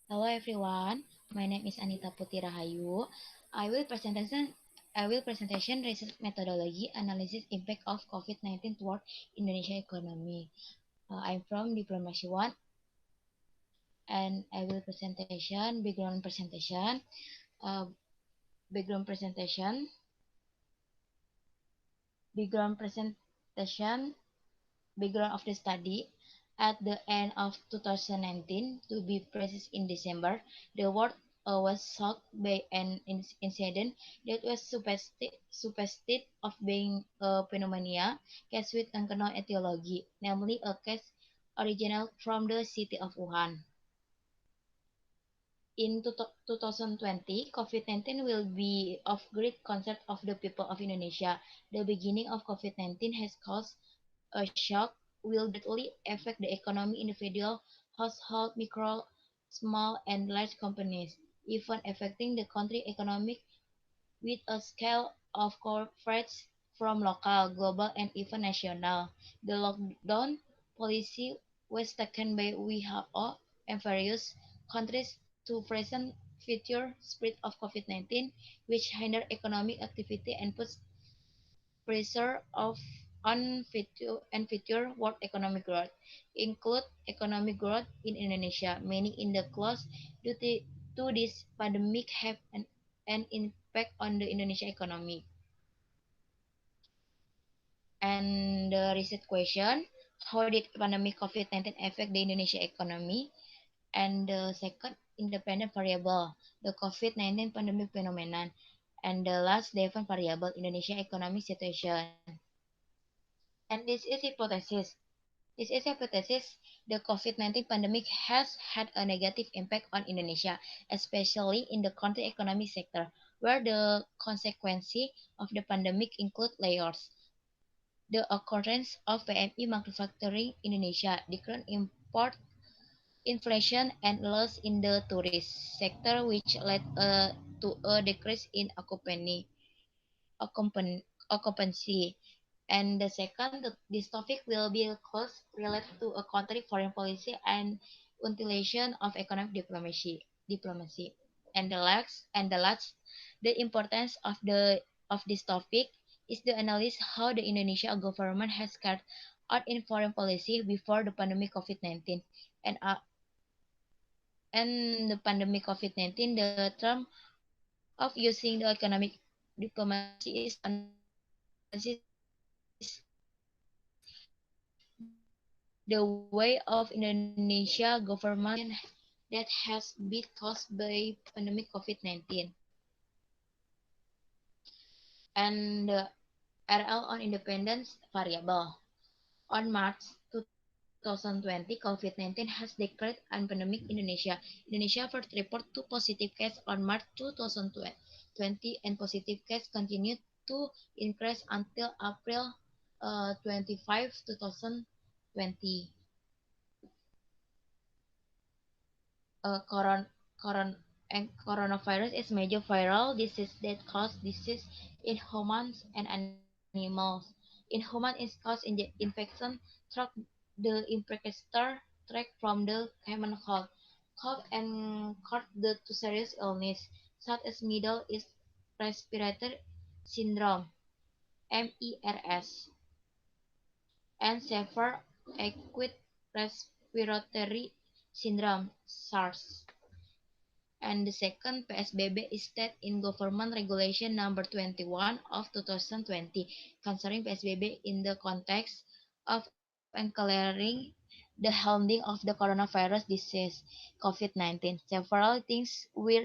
Hello everyone, my name is Anita Putri Rahayu. I will presentation research methodology analysis impact of COVID-19 toward Indonesia economy. I'm from Diplomacy 1 and I will presentation uh, background presentation background presentation background of the study. At the end of 2019, to be precise in December, the world was shocked by an incident that was suspected of being a pneumonia case with unknown etiology, namely a case original from the city of Wuhan. In 2020, COVID-19 will be of great concern of the people of Indonesia. The beginning of COVID-19 has caused a shock will greatly affect the economy, individual, household, micro, small, and large companies, even affecting the country economic with a scale of corporates from local, global, and even national. The lockdown policy was taken by WHO and various countries to present future spread of COVID-19, which hinder economic activity and puts pressure of on future world economic growth, include economic growth in Indonesia. Many in the close due to this pandemic have an impact on the Indonesia economy. And the research question, how did pandemic COVID-19 affect the Indonesia economy? And the second independent variable, the COVID-19 pandemic phenomenon. And the last different variable, Indonesia economic situation. And this is hypothesis. The COVID-19 pandemic has had a negative impact on Indonesia, especially in the country economic sector, where the consequences of the pandemic include layers. The occurrence of PMI manufacturing Indonesia, decline import inflation and loss in the tourist sector, which led to a decrease in occupancy. And the second, this topic will be close related to a country foreign policy and utilization of economic diplomacy. And the last, the importance of this topic is to analyze how the Indonesian government has carried out in foreign policy before the pandemic COVID-19 and and the pandemic COVID-19. The term of using the economic diplomacy is analysis the way of Indonesia government that has been caused by pandemic COVID-19 and the RL on independence variable. On March 2020, COVID-19 has declared an pandemic in Indonesia. Indonesia first report two positive cases on March 2020 and positive cases continued to increase until April 25, 2020. Coron coron and coronavirus is major viral disease that cause disease in humans and animals. In humans, it cause infection through the infrastructure tract from the common cough and cough to serious illness, such as Middle East Respiratory Syndrome (MERS) and Severe Acute Respiratory Syndrome (SARS). And the second, PSBB is state in Government Regulation Number 21 of 2020 concerning PSBB in the context of encouraging the handling of the coronavirus disease COVID-19. Several things were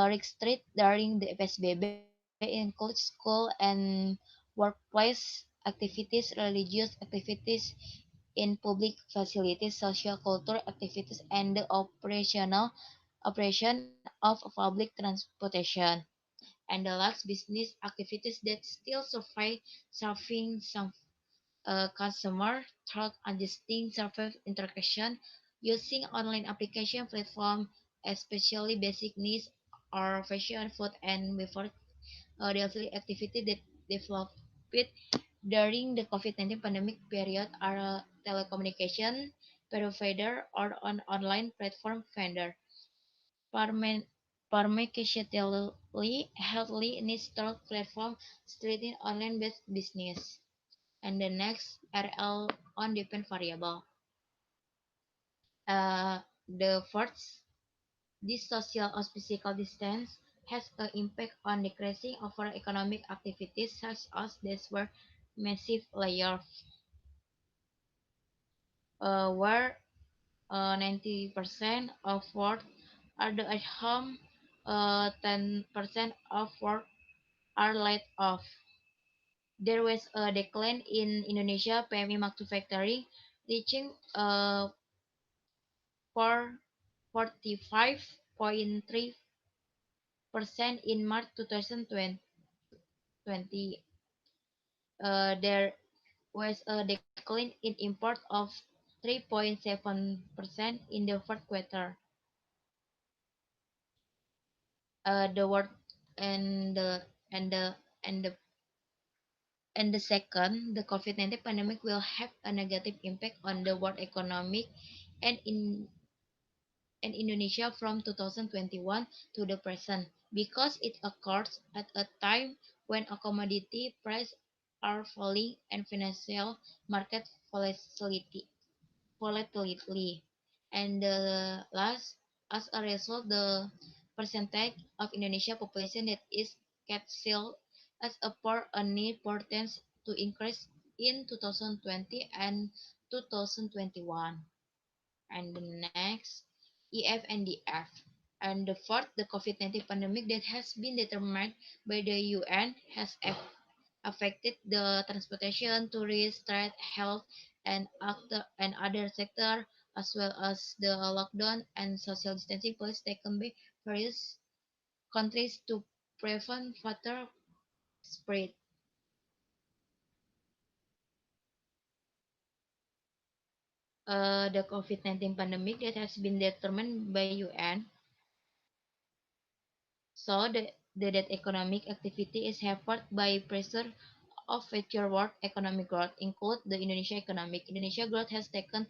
restricted during the PSBB include school and workplace activities, religious activities in public facilities, social culture activities, and the operation of public transportation. And the last, business activities that still survive serving some customer through adjusting service interaction using online application platform, especially basic needs or fashion, food, and before daily activity that developed during the COVID-19 pandemic period are telecommunication, provider or an online platform vendor. Parmen- Pharmaceutically healthily installed platform strengthen online-based business. And the next RL on depend variable. The first, this social or physical distance has an impact on decreasing overall economic activities such as these were massive layoffs, where 90% of work are at home, 10% of work are laid off. There was a decline in Indonesia PMI manufacturing, reaching 45.3% in March 2020. There was a decline in import of 3.7% in the fourth quarter. The world and the and the and the and the second, the COVID-19 pandemic will have a negative impact on the world economic and Indonesia from 2021 to the present because it occurs at a time when a commodity prices are falling and financial market volatility. And the last, as a result, the percentage of Indonesia population that is captured as a poor need portends to increase in 2020 and 2021. And the next, EF and DF. And the fourth, the COVID-19 pandemic that has been determined by the UN has affected the transportation, tourist, trade, health, and other sector, as well as the lockdown and social distancing policies taken by various countries to prevent further spread. The COVID-19 pandemic that has been determined by UN, so that economic activity is hampered by pressure of future world economic growth, include the Indonesia economic. Indonesia growth has taken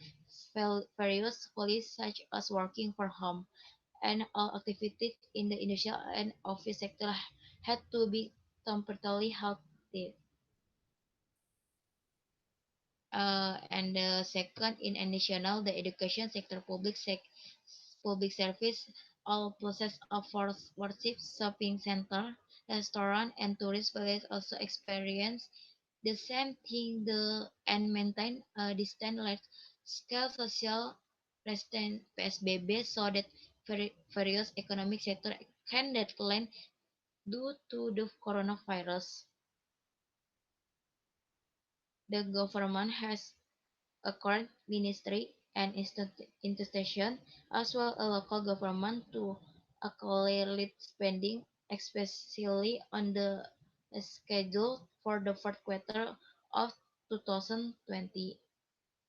various policies such as working from home, and all activities in the industrial and office sector had to be temporarily halted. And the second, in additional, the education sector, public service, all places of worship, shopping center, restaurant, and tourist places also experience the same thing. The and maintain a distant large scale social restraint PSBB so that various economic sector can decline due to the coronavirus. The government has a current ministry and institution, as well as local government to accelerate spending, especially on the schedule for the fourth quarter of 2020.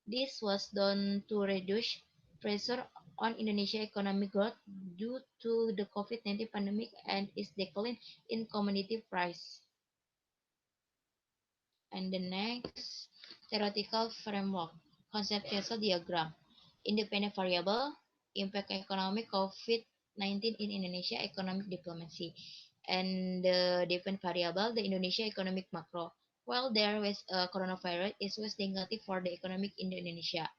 This was done to reduce pressure on Indonesia economic growth due to the COVID-19 pandemic and its decline in commodity price. And the next, theoretical framework, conceptual diagram, independent variable, impact economic COVID-19 in Indonesia economic diplomacy, and the dependent variable, the Indonesia economic macro. While there was a coronavirus, it was negative for the economic in Indonesia.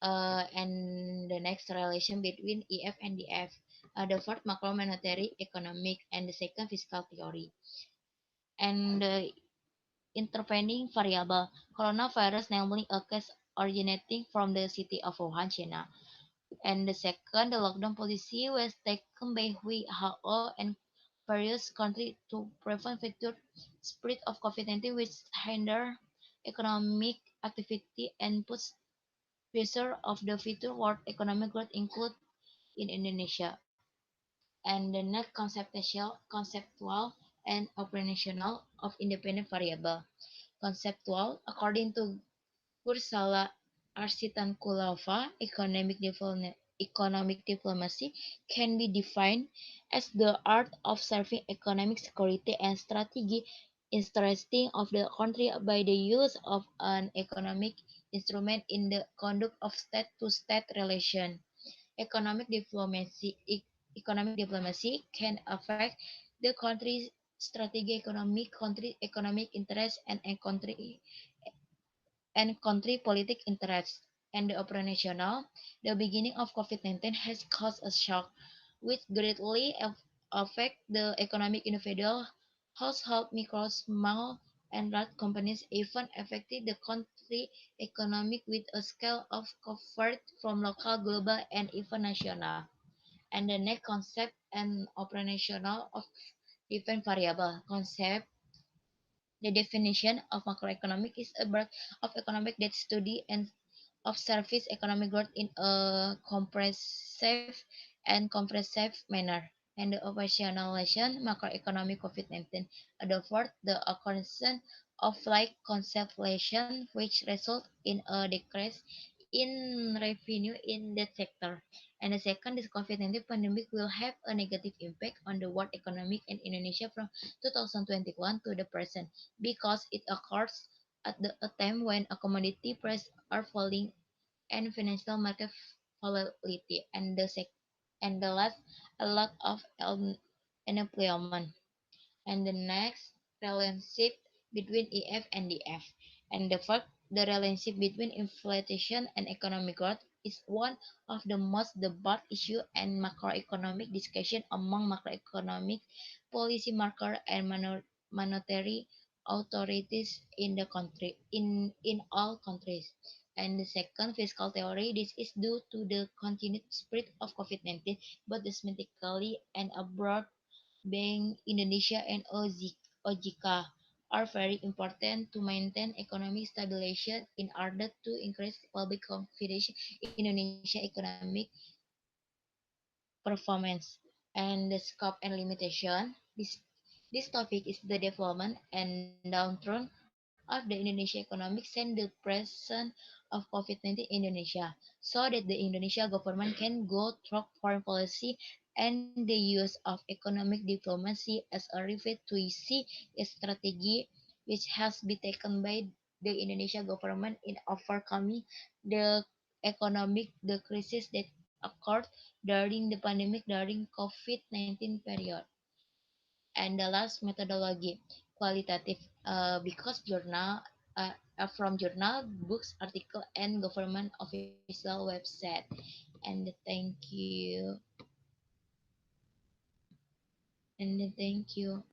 And the next relation between EF and DF, the first macro monetary economic and the second fiscal theory. And the intervening variable, coronavirus, namely a case originating from the city of Wuhan, China. And the second, the lockdown policy was taken by WHO and various countries to prevent future spread of COVID-19, which hinder economic activity and puts pressure of the future world economic growth, include in Indonesia. And the next, conceptual and operational of independent variable. Conceptual, according to Kursala Arsitankulova, economic diplomacy can be defined as the art of serving economic security and strategy interesting of the country by the use of an economic instrument in the conduct of state-to-state relation. Economic diplomacy, economic diplomacy can affect the country's strategic economic, country economic interest, and country politic interests. And the operational, the beginning of COVID-19 has caused a shock, which greatly affect the economic individual, household, micro, small, and large companies, even affected the country economic with a scale of covered from local, global, and even national. And the next concept and operational of different variable concept. The definition of macroeconomic is a branch of economic that study and observes economic growth in a comprehensive manner. And the operationalization macroeconomic COVID-19 fourth, the occurrence of like conservation, which result in a decrease in revenue in that sector. And the second, this COVID-19 pandemic will have a negative impact on the world economic and Indonesia from 2021 to the present, because it occurs at a time when a commodity prices are falling and financial market volatility. And the last, a lot of unemployment. And the next, relationship between EF and DF. And the fourth, the relationship between inflation and economic growth is one of the most debated issue and macroeconomic discussion among macroeconomic policy maker and monetary authorities in the country in all countries. And the second, fiscal theory, this is due to the continued spread of COVID-19, both domestically and abroad. Bank Indonesia and OJK are very important to maintain economic stability in order to increase public confidence in Indonesia economic performance. And the scope and limitation. This topic is the development and downturn of the Indonesia economic since the presence of COVID-19 in Indonesia, so that the Indonesia government can go through foreign policy and the use of economic diplomacy as a refit to see a strategy which has been taken by the Indonesia government in overcoming the the crisis that occurred during the pandemic during COVID-19 period. And the last, methodology, qualitative, because from journal, books, article, and government official website. And thank you. And thank you.